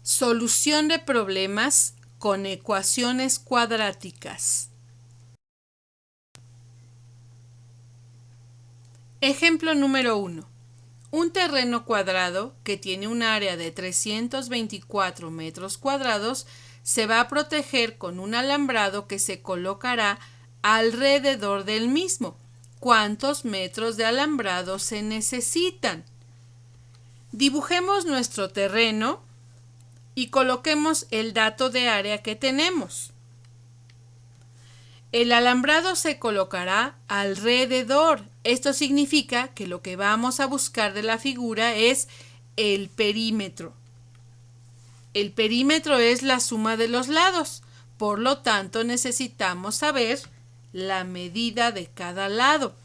Solución de problemas con ecuaciones cuadráticas. Ejemplo número 1. Un terreno cuadrado que tiene un área de 324 metros cuadrados se va a proteger con un alambrado que se colocará alrededor del mismo. ¿Cuántos metros de alambrado se necesitan? Dibujemos nuestro terreno y coloquemos el dato de área que tenemos. El alambrado se colocará alrededor. Esto significa que lo que vamos a buscar de la figura es el perímetro. El perímetro es la suma de los lados. Por lo tanto, necesitamos saber la medida de cada lado.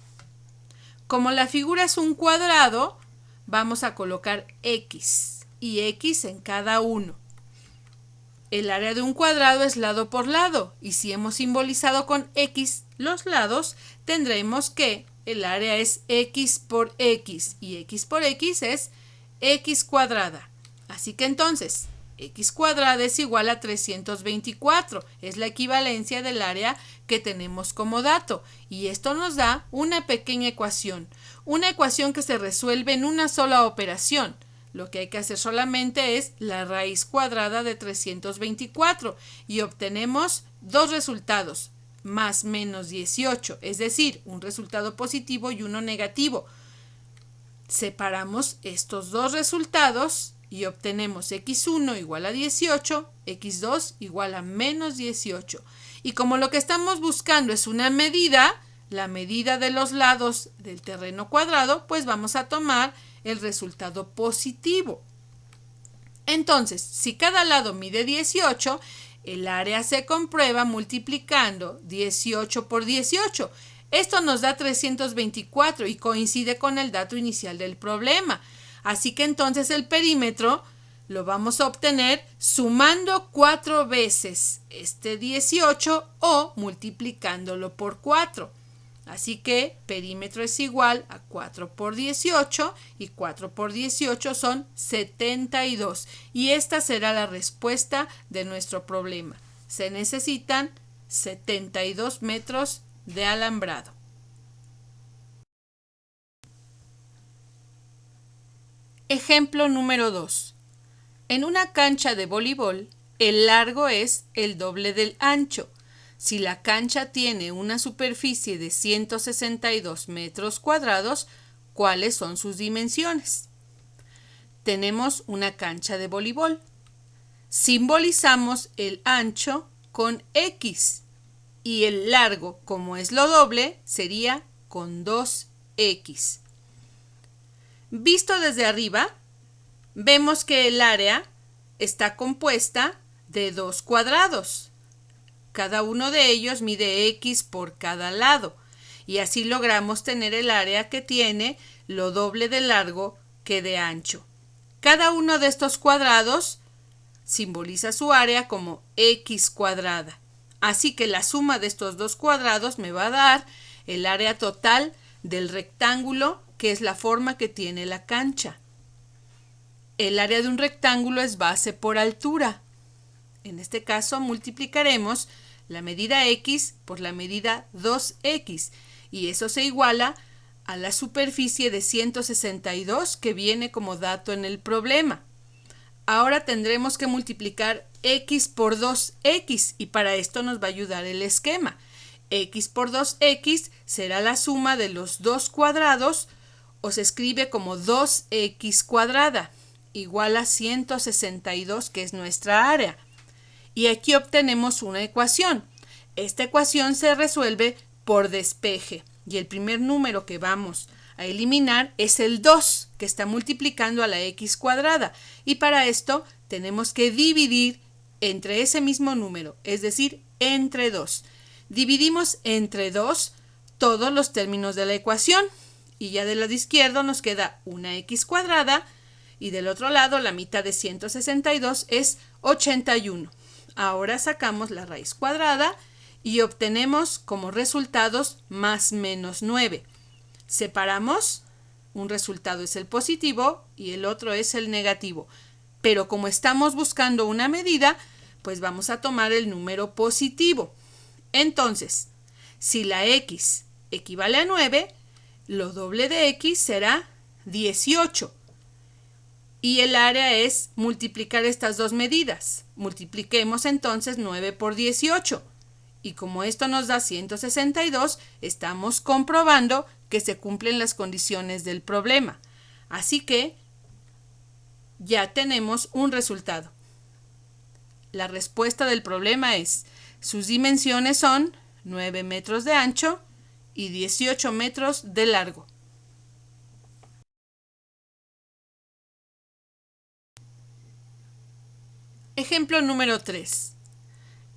Como la figura es un cuadrado, vamos a colocar X y X en cada uno. El área de un cuadrado es lado por lado, y si hemos simbolizado con X los lados, tendremos que el área es X por X, y X por X es X cuadrada. Así que entonces, X cuadrada es igual a 324, es la equivalencia del área que tenemos como dato, y esto nos da una pequeña ecuación que se resuelve en una sola operación. Lo que hay que hacer solamente es la raíz cuadrada de 324 y obtenemos dos resultados, más menos 18, es decir, un resultado positivo y uno negativo. Separamos estos dos resultados y obtenemos x1 igual a 18, x2 igual a menos 18. Y como lo que estamos buscando es una medida, la medida de los lados del terreno cuadrado, pues vamos a tomar el resultado positivo. Entonces, si cada lado mide 18, el área se comprueba multiplicando 18 por 18. Esto nos da 324 y coincide con el dato inicial del problema. Así que entonces el perímetro lo vamos a obtener sumando 4 veces este 18 o multiplicándolo por 4. Así que perímetro es igual a 4 por 18 y 4 por 18 son 72. Y esta será la respuesta de nuestro problema. Se necesitan 72 metros de alambrado. Ejemplo número 2. En una cancha de voleibol, el largo es el doble del ancho. Si la cancha tiene una superficie de 162 metros cuadrados, ¿cuáles son sus dimensiones? Tenemos una cancha de voleibol. Simbolizamos el ancho con X y el largo, como es lo doble, sería con 2X. Visto desde arriba, vemos que el área está compuesta de dos cuadrados. Cada uno de ellos mide X por cada lado y así logramos tener el área que tiene lo doble de largo que de ancho. Cada uno de estos cuadrados simboliza su área como X cuadrada. Así que la suma de estos dos cuadrados me va a dar el área total del rectángulo, que es la forma que tiene la cancha. El área de un rectángulo es base por altura. En este caso multiplicaremos la medida X por la medida 2X y eso se iguala a la superficie de 162 que viene como dato en el problema. Ahora tendremos que multiplicar X por 2X y para esto nos va a ayudar el esquema. X por 2X será la suma de los dos cuadrados o se escribe como 2X cuadrada igual a 162 que es nuestra área. Y aquí obtenemos una ecuación. Esta ecuación se resuelve por despeje y el primer número que vamos a eliminar es el 2 que está multiplicando a la X cuadrada y para esto tenemos que dividir entre ese mismo número, es decir, entre 2. Dividimos entre 2 todos los términos de la ecuación y ya del lado izquierdo nos queda una X cuadrada y del otro lado la mitad de 162 es 81. Ahora sacamos la raíz cuadrada y obtenemos como resultados más menos 9. Separamos, un resultado es el positivo y el otro es el negativo. Pero como estamos buscando una medida, pues vamos a tomar el número positivo. Entonces, si la x equivale a 9, lo doble de x será 18. Y el área es multiplicar estas dos medidas. Multipliquemos entonces 9 por 18. Y como esto nos da 162, estamos comprobando que se cumplen las condiciones del problema. Así que ya tenemos un resultado. La respuesta del problema es, sus dimensiones son 9 metros de ancho y 18 metros de largo. Ejemplo número 3.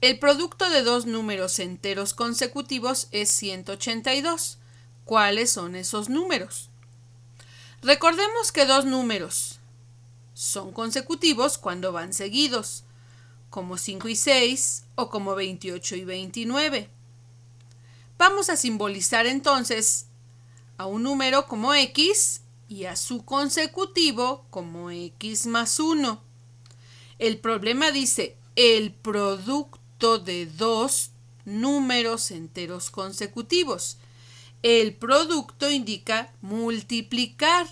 El producto de dos números enteros consecutivos es 182. ¿Cuáles son esos números? Recordemos que dos números son consecutivos cuando van seguidos, como 5 y 6 o como 28 y 29. Vamos a simbolizar entonces a un número como x y a su consecutivo como x más 1. El problema dice el producto de dos números enteros consecutivos. El producto indica multiplicar,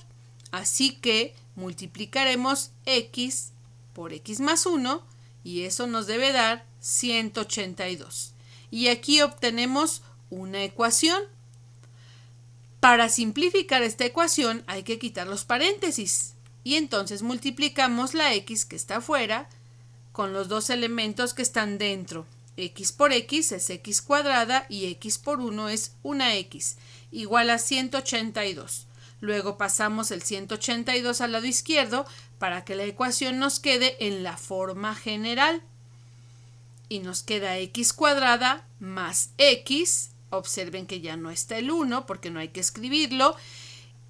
así que multiplicaremos x por x más 1 y eso nos debe dar 182. Y aquí obtenemos una ecuación. Para simplificar esta ecuación hay que quitar los paréntesis y entonces multiplicamos la x que está afuera con los dos elementos que están dentro. X por x es x cuadrada y x por 1 es una x, igual a 182. Luego pasamos el 182 al lado izquierdo para que la ecuación nos quede en la forma general. Y nos queda x cuadrada más x, observen que ya no está el 1 porque no hay que escribirlo,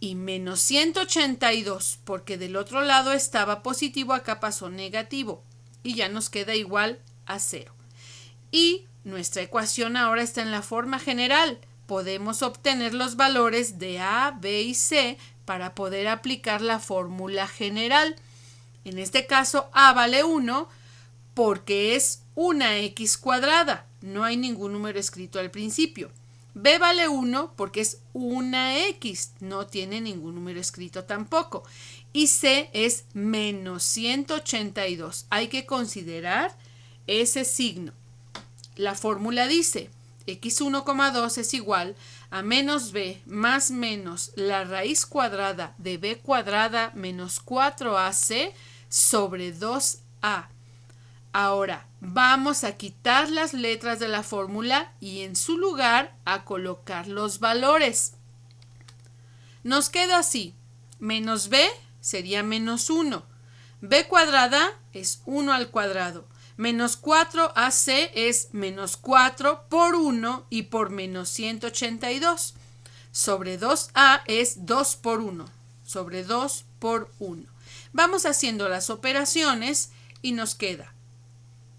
y menos 182 porque del otro lado estaba positivo, acá pasó negativo y ya nos queda igual a 0. Y nuestra ecuación ahora está en la forma general. Podemos obtener los valores de A, B y C para poder aplicar la fórmula general. En este caso A vale 1 porque es una x cuadrada. No hay ningún número escrito al principio. B vale 1 porque es una x. No tiene ningún número escrito tampoco. Y C es menos 182. Hay que considerar ese signo. La fórmula dice x1,2 es igual a menos b más menos la raíz cuadrada de b cuadrada menos 4ac sobre 2a. Ahora vamos a quitar las letras de la fórmula y en su lugar a colocar los valores. Nos queda así, menos b sería menos 1, b cuadrada es 1 al cuadrado, menos 4ac es menos 4 por 1 y por menos 182, sobre 2a es 2 por 1, sobre 2 por 1. Vamos haciendo las operaciones y nos queda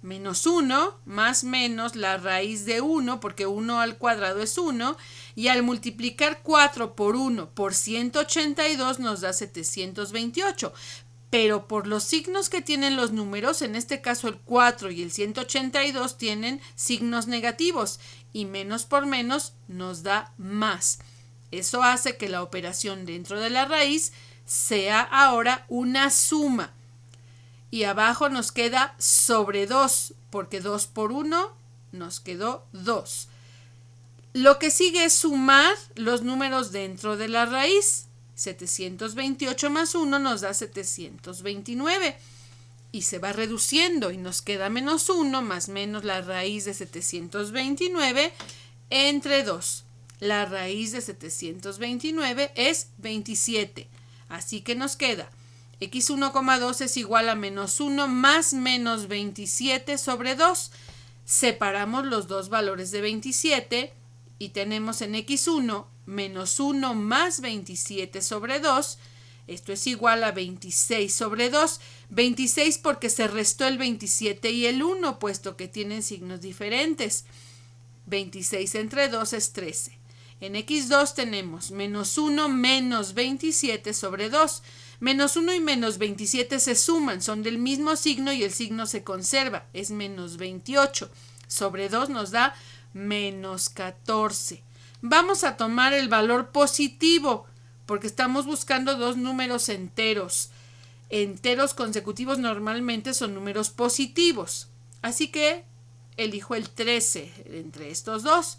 menos 1 más menos la raíz de 1, porque 1 al cuadrado es 1, y al multiplicar 4 por 1 por 182 nos da 728. Pero por los signos que tienen los números, en este caso el 4 y el 182 tienen signos negativos, y menos por menos nos da más. Eso hace que la operación dentro de la raíz sea ahora una suma. Y abajo nos queda sobre 2, porque 2 por 1 nos quedó 2. Lo que sigue es sumar los números dentro de la raíz. 728 más 1 nos da 729. Y se va reduciendo y nos queda menos 1 más menos la raíz de 729 entre 2. La raíz de 729 es 27. Así que nos queda x1,2 es igual a menos 1 más menos 27 sobre 2. Separamos los dos valores de 27 y tenemos en x1 menos 1 más 27 sobre 2. Esto es igual a 26 sobre 2. 26 porque se restó el 27 y el 1, puesto que tienen signos diferentes. 26 entre 2 es 13. En x2 tenemos menos 1 menos 27 sobre 2. Menos 1 y menos 27 se suman, son del mismo signo y el signo se conserva, es menos 28. Sobre 2 nos da menos 14. Vamos a tomar el valor positivo porque estamos buscando dos números enteros. Enteros consecutivos normalmente son números positivos. Así que elijo el 13 entre estos dos.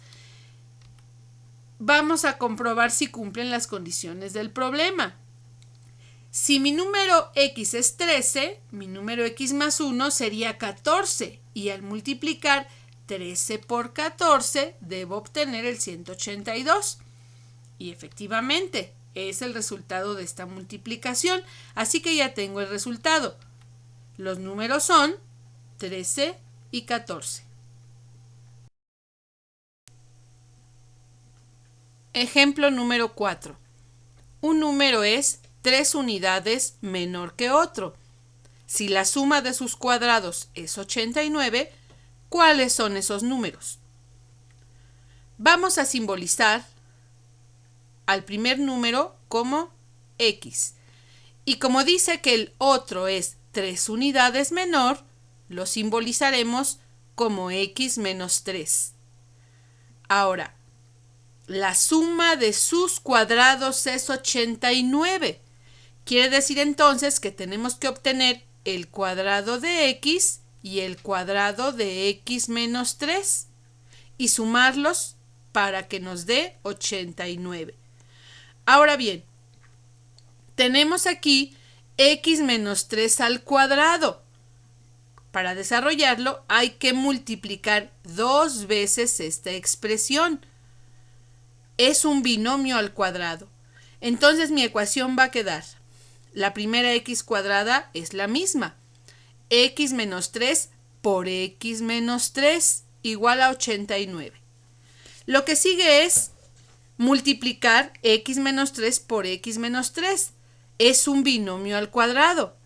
Vamos a comprobar si cumplen las condiciones del problema. Si mi número x es 13, mi número x más 1 sería 14 y al multiplicar 13 por 14 debo obtener el 182. Y efectivamente es el resultado de esta multiplicación, así que ya tengo el resultado. Los números son 13 y 14. Ejemplo número 4. Un número es 3 unidades menor que otro. Si la suma de sus cuadrados es 89, ¿cuáles son esos números? Vamos a simbolizar al primer número como x. Y como dice que el otro es 3 unidades menor, lo simbolizaremos como x menos 3. Ahora, la suma de sus cuadrados es 89. Quiere decir entonces que tenemos que obtener el cuadrado de x y el cuadrado de x menos 3 y sumarlos para que nos dé 89. Ahora bien, tenemos aquí x menos 3 al cuadrado. Para desarrollarlo hay que multiplicar 2 veces esta expresión. Es un binomio al cuadrado. Entonces mi ecuación va a quedar. La primera x cuadrada es la misma. X menos 3 por x menos 3 igual a 89. Lo que sigue es multiplicar x menos 3 por x menos 3. Es un binomio al cuadrado.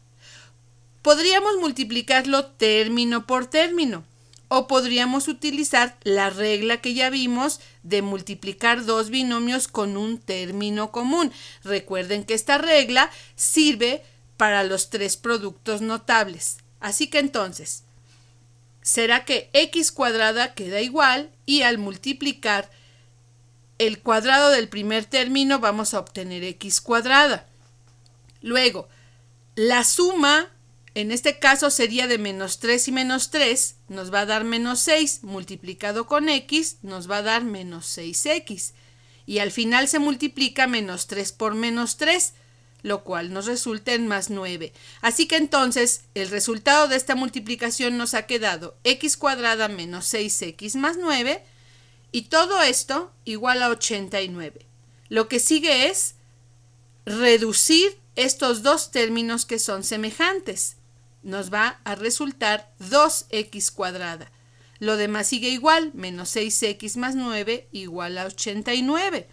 Podríamos multiplicarlo término por término o podríamos utilizar la regla que ya vimos de multiplicar dos binomios con un término común. Recuerden que esta regla sirve para los tres productos notables. Así que entonces, será que x cuadrada queda igual y al multiplicar el cuadrado del primer término vamos a obtener x cuadrada. Luego, la suma, en este caso sería de menos 3 y menos 3, nos va a dar menos 6, multiplicado con x nos va a dar menos 6x. Y al final se multiplica menos 3 por menos 3, lo cual nos resulta en más 9. Así que entonces el resultado de esta multiplicación nos ha quedado x cuadrada menos 6x más 9 y todo esto igual a 89. Lo que sigue es reducir estos dos términos que son semejantes. Nos va a resultar 2x cuadrada. Lo demás sigue igual, menos 6x más 9 igual a 89.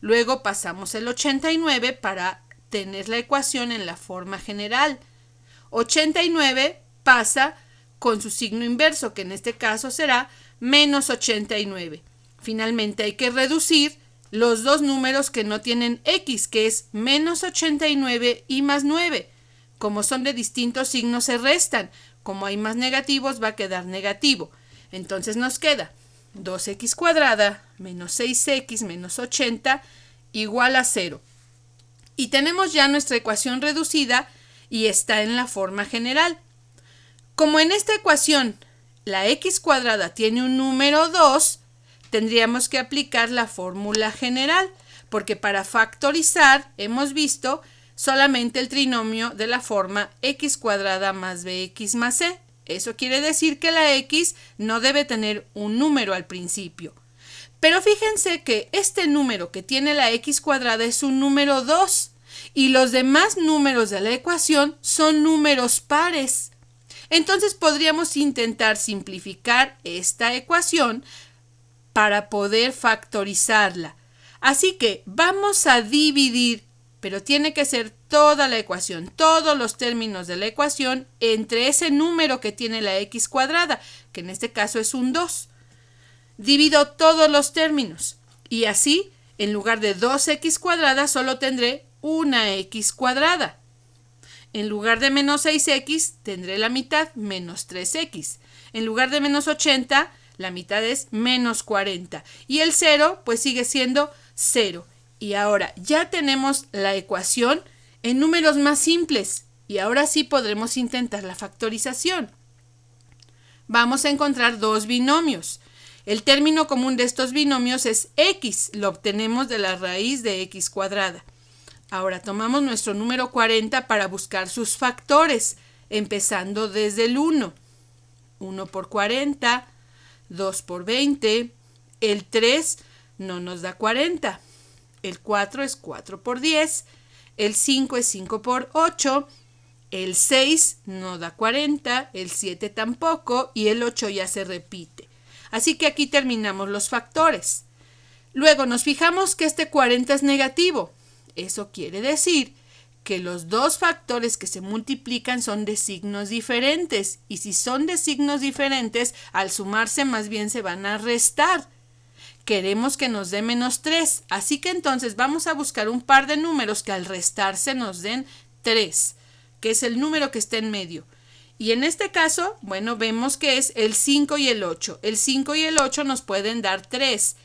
Luego pasamos el 89 para tener la ecuación en la forma general. 89 pasa con su signo inverso, que en este caso será menos 89. Finalmente hay que reducir los dos números que no tienen x, que es menos 89 y más 9. Como son de distintos signos se restan. Como hay más negativos va a quedar negativo. Entonces nos queda 2x cuadrada menos 6x menos 80 igual a 0. Y tenemos ya nuestra ecuación reducida y está en la forma general. Como en esta ecuación la x cuadrada tiene un número 2, tendríamos que aplicar la fórmula general, porque para factorizar hemos visto solamente el trinomio de la forma x cuadrada más bx más c. Eso quiere decir que la x no debe tener un número al principio. Pero fíjense que este número que tiene la x cuadrada es un número 2 y los demás números de la ecuación son números pares. Entonces podríamos intentar simplificar esta ecuación para poder factorizarla. Así que vamos a dividir, pero tiene que ser toda la ecuación, todos los términos de la ecuación entre ese número que tiene la x cuadrada, que en este caso es un 2. Divido todos los términos Y así, en lugar de 2x cuadrada, solo tendré una x cuadrada. En lugar de menos 6x, tendré la mitad, menos 3x. En lugar de menos 80, la mitad es menos 40. Y el 0, pues sigue siendo 0. Y ahora ya tenemos la ecuación en números más simples. Y ahora sí podremos intentar la factorización. Vamos a encontrar dos binomios. El término común de estos binomios es x. Lo obtenemos de la raíz de x cuadrada. Ahora tomamos nuestro número 40 para buscar sus factores, empezando desde el 1. 1 por 40, 2 por 20, el 3 no nos da 40, el 4 es 4 por 10, el 5 es 5 por 8, el 6 no da 40, el 7 tampoco y el 8 ya se repite. Así que aquí terminamos los factores. Luego nos fijamos que este 40 es negativo. Eso quiere decir que los dos factores que se multiplican son de signos diferentes. Y si son de signos diferentes, al sumarse más bien se van a restar. Queremos que nos dé menos 3. Así que entonces vamos a buscar un par de números que al restarse nos den 3, que es el número que está en medio. Y en este caso, bueno, vemos que es el 5 y el 8. El 5 y el 8 nos pueden dar 3.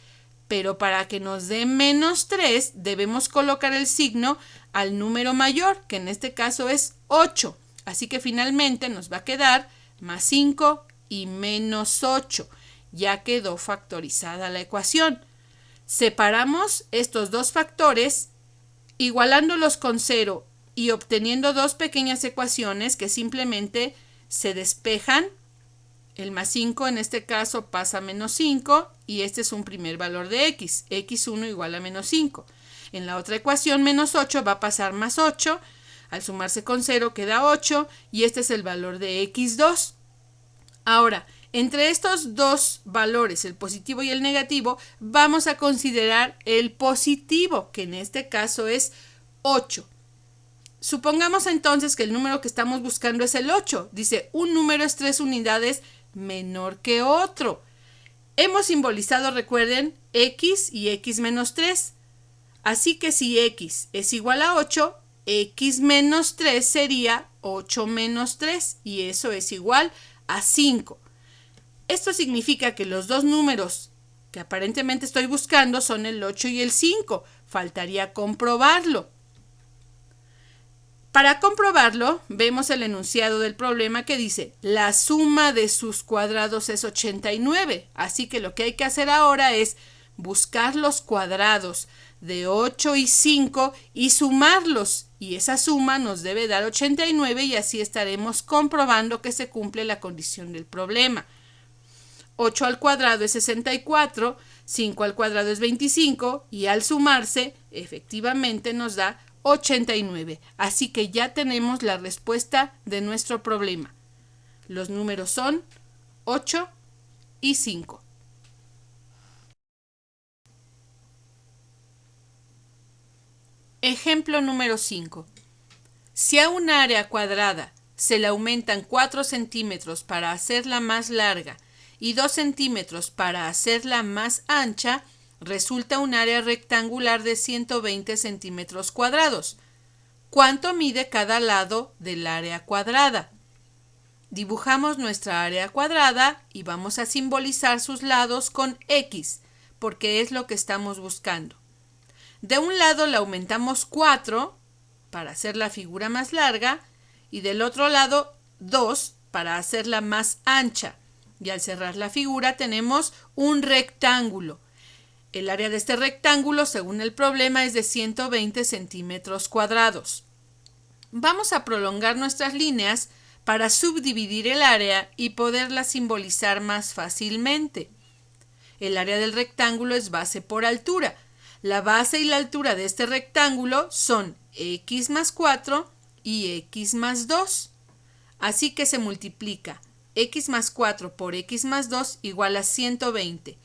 Pero para que nos dé menos 3, debemos colocar el signo al número mayor, que en este caso es 8. Así que finalmente nos va a quedar más 5 y menos 8. Ya quedó factorizada la ecuación. Separamos estos dos factores, igualándolos con 0 y obteniendo dos pequeñas ecuaciones que simplemente se despejan. El más 5 en este caso pasa a menos 5 y este es un primer valor de x. x1 igual a menos 5. En la otra ecuación menos 8 va a pasar más 8. Al sumarse con 0 queda 8 y este es el valor de x2. Ahora, entre estos dos valores, el positivo y el negativo, vamos a considerar el positivo, que en este caso es 8. Supongamos entonces que el número que estamos buscando es el 8. Dice, un número es 3 unidades menor que otro. Hemos simbolizado, recuerden, x y x menos 3. Así que si x es igual a 8, x menos 3 sería 8 menos 3 y eso es igual a 5. Esto significa que los dos números que aparentemente estoy buscando son el 8 y el 5. Faltaría comprobarlo. Para comprobarlo, vemos el enunciado del problema que dice, la suma de sus cuadrados es 89. Así que lo que hay que hacer ahora es buscar los cuadrados de 8 y 5 y sumarlos. Y esa suma nos debe dar 89 y así estaremos comprobando que se cumple la condición del problema. 8 al cuadrado es 64, 5 al cuadrado es 25 y al sumarse, efectivamente nos da 89. Así que ya tenemos la respuesta de nuestro problema. Los números son 8 y 5. Ejemplo número 5. Si a un área cuadrada se le aumentan 4 centímetros para hacerla más larga y 2 centímetros para hacerla más ancha, resulta un área rectangular de 120 centímetros cuadrados. ¿Cuánto mide cada lado del área cuadrada? Dibujamos nuestra área cuadrada y vamos a simbolizar sus lados con X, porque es lo que estamos buscando. De un lado le aumentamos 4 para hacer la figura más larga y del otro lado 2 para hacerla más ancha. Y al cerrar la figura tenemos un rectángulo. El área de este rectángulo, según el problema, es de 120 centímetros cuadrados. Vamos a prolongar nuestras líneas para subdividir el área y poderla simbolizar más fácilmente. El área del rectángulo es base por altura. La base y la altura de este rectángulo son x más 4 y x más 2. Así que se multiplica x más 4 por x más 2 igual a 120.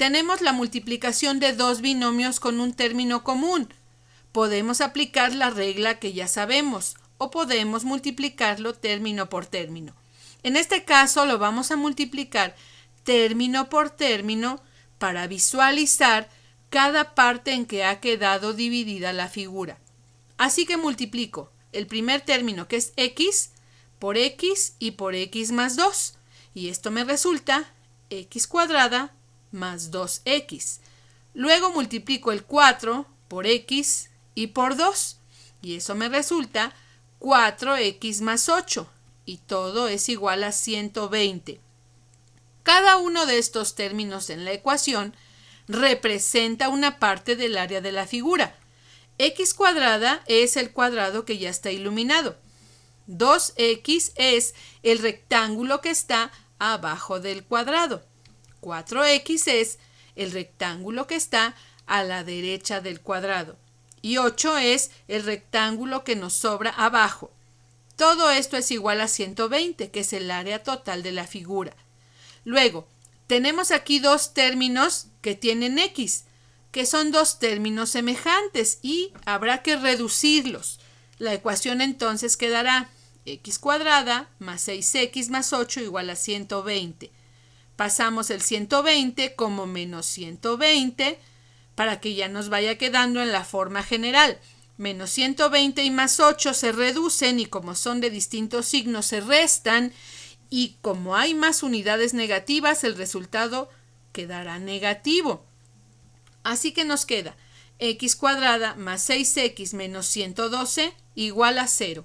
Tenemos la multiplicación de dos binomios con un término común. Podemos aplicar la regla que ya sabemos o podemos multiplicarlo término por término. En este caso lo vamos a multiplicar término por término para visualizar cada parte en que ha quedado dividida la figura. Así que multiplico el primer término, que es x, por x y por x más 2. Y esto me resulta x cuadrada más 2x. Luego multiplico el 4 por x y por 2. Y eso me resulta 4x más 8. Y todo es igual a 120. Cada uno de estos términos en la ecuación representa una parte del área de la figura. X cuadrada es el cuadrado que ya está iluminado. 2x es el rectángulo que está abajo del cuadrado. 4x es el rectángulo que está a la derecha del cuadrado. Y 8 es el rectángulo que nos sobra abajo. Todo esto es igual a 120, que es el área total de la figura. Luego, tenemos aquí dos términos que tienen x, que son dos términos semejantes y habrá que reducirlos. La ecuación entonces quedará x cuadrada más 6x más 8 igual a 120. Pasamos el 120 como menos 120 para que ya nos vaya quedando en la forma general. Menos 120 y más 8 se reducen y como son de distintos signos se restan y como hay más unidades negativas el resultado quedará negativo. Así que nos queda x cuadrada más 6x menos 112 igual a 0.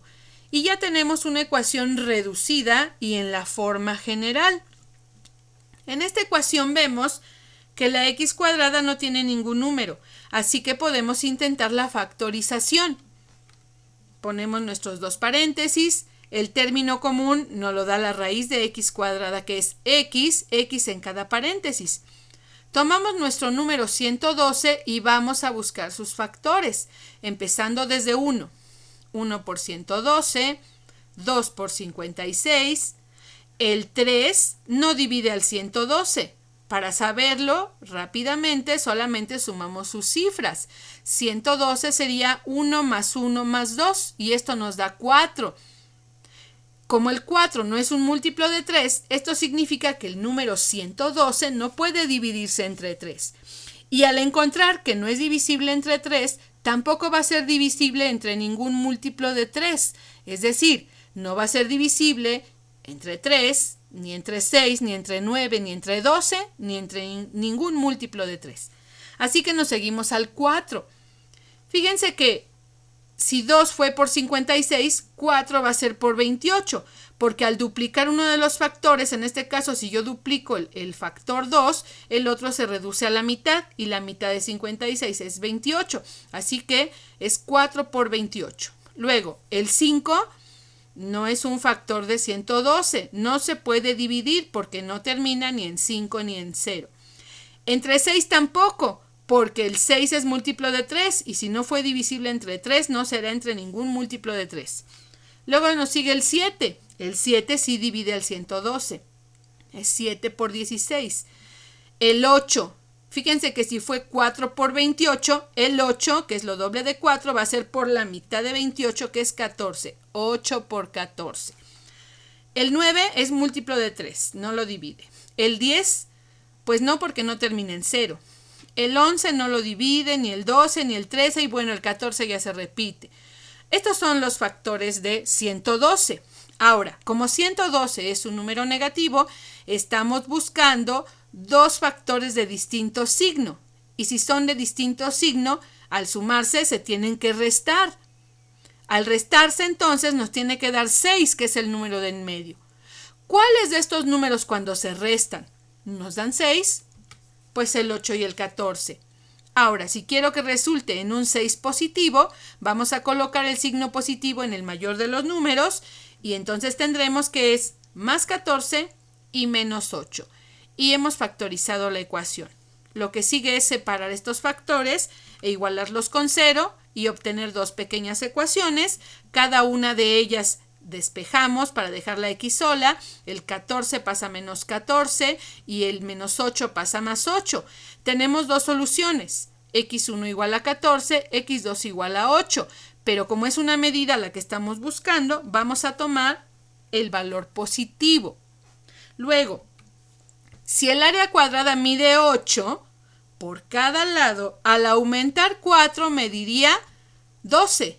Y ya tenemos una ecuación reducida y en la forma general. En esta ecuación vemos que la x cuadrada no tiene ningún número, así que podemos intentar la factorización. Ponemos nuestros dos paréntesis, el término común nos lo da la raíz de x cuadrada, que es x en cada paréntesis. Tomamos nuestro número 112 y vamos a buscar sus factores, empezando desde 1. 1 por 112, 2 por 56, el 3 no divide al 112. Para saberlo rápidamente solamente sumamos sus cifras. 112 sería 1 más 1 más 2 y esto nos da 4. Como el 4 no es un múltiplo de 3, esto significa que el número 112 no puede dividirse entre 3. Y al encontrar que no es divisible entre 3, tampoco va a ser divisible entre ningún múltiplo de 3. Es decir, no va a ser divisible entre 3, ni entre 6, ni entre 9, ni entre 12, ni entre ningún múltiplo de 3. Así que nos seguimos al 4. Fíjense que si 2 fue por 56, 4 va a ser por 28, porque al duplicar uno de los factores, en este caso si yo duplico el factor 2, el otro se reduce a la mitad y la mitad de 56 es 28, así que es 4 por 28. Luego, el 5 no es un factor de 112, no se puede dividir porque no termina ni en 5 ni en 0. Entre 6 tampoco, porque el 6 es múltiplo de 3 y si no fue divisible entre 3 no será entre ningún múltiplo de 3. Luego nos sigue el 7. El 7 sí divide al 112. Es 7 por 16. El 8. Fíjense que si fue 4 por 28, el 8, que es lo doble de 4, va a ser por la mitad de 28, que es 14. 8 por 14. El 9 es múltiplo de 3, no lo divide. El 10, pues no, porque no termina en 0. El 11 no lo divide, ni el 12, ni el 13, y bueno, el 14 ya se repite. Estos son los factores de 112. Ahora, como 112 es un número negativo, estamos buscando dos factores de distinto signo. Y si son de distinto signo, al sumarse se tienen que restar. Al restarse entonces nos tiene que dar 6, que es el número de en medio. ¿Cuáles de estos números cuando se restan nos dan 6? Pues el 8 y el 14. Ahora, si quiero que resulte en un 6 positivo, vamos a colocar el signo positivo en el mayor de los números y entonces tendremos que es más 14 y menos 8. Y hemos factorizado la ecuación. Lo que sigue es separar estos factores e igualarlos con 0 y obtener dos pequeñas ecuaciones. Cada una de ellas despejamos para dejar la x sola. El 14 pasa a menos 14 y el menos 8 pasa a más 8. Tenemos dos soluciones. x1 igual a 14, x2 igual a 8. Pero como es una medida la que estamos buscando, vamos a tomar el valor positivo. Luego, si el área cuadrada mide 8, por cada lado, al aumentar 4 mediría 12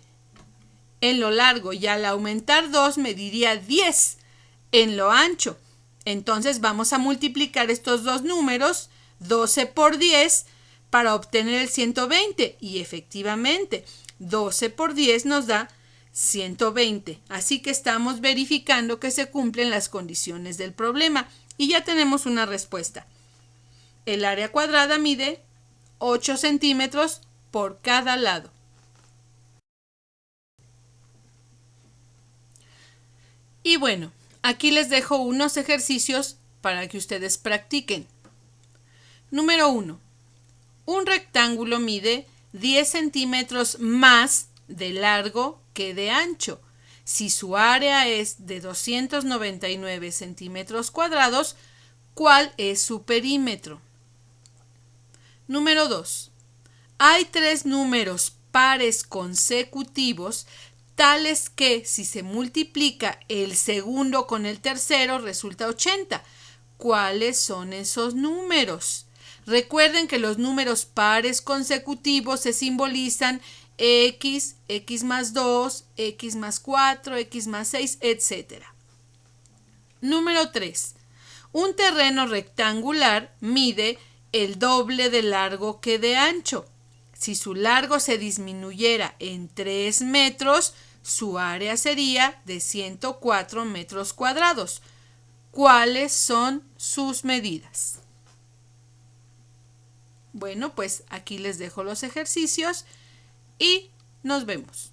en lo largo y al aumentar 2 mediría 10 en lo ancho. Entonces vamos a multiplicar estos dos números, 12 por 10, para obtener el 120 y efectivamente 12 por 10 nos da 120. Así que estamos verificando que se cumplen las condiciones del problema y ya tenemos una respuesta. El área cuadrada mide 8 centímetros por cada lado. Y bueno, aquí les dejo unos ejercicios para que ustedes practiquen. Número 1. Un rectángulo mide 10 centímetros más de largo que de ancho. Si su área es de 299 centímetros cuadrados, ¿cuál es su perímetro? Número 2. Hay 3 números pares consecutivos tales que si se multiplica el segundo con el tercero resulta 80. ¿Cuáles son esos números? Recuerden que los números pares consecutivos se simbolizan x, x más 2, x más 4, x más 6, etc. Número 3. Un terreno rectangular mide el doble de largo que de ancho. Si su largo se disminuyera en 3 metros, su área sería de 104 metros cuadrados. ¿Cuáles son sus medidas? Bueno, pues aquí les dejo los ejercicios y nos vemos.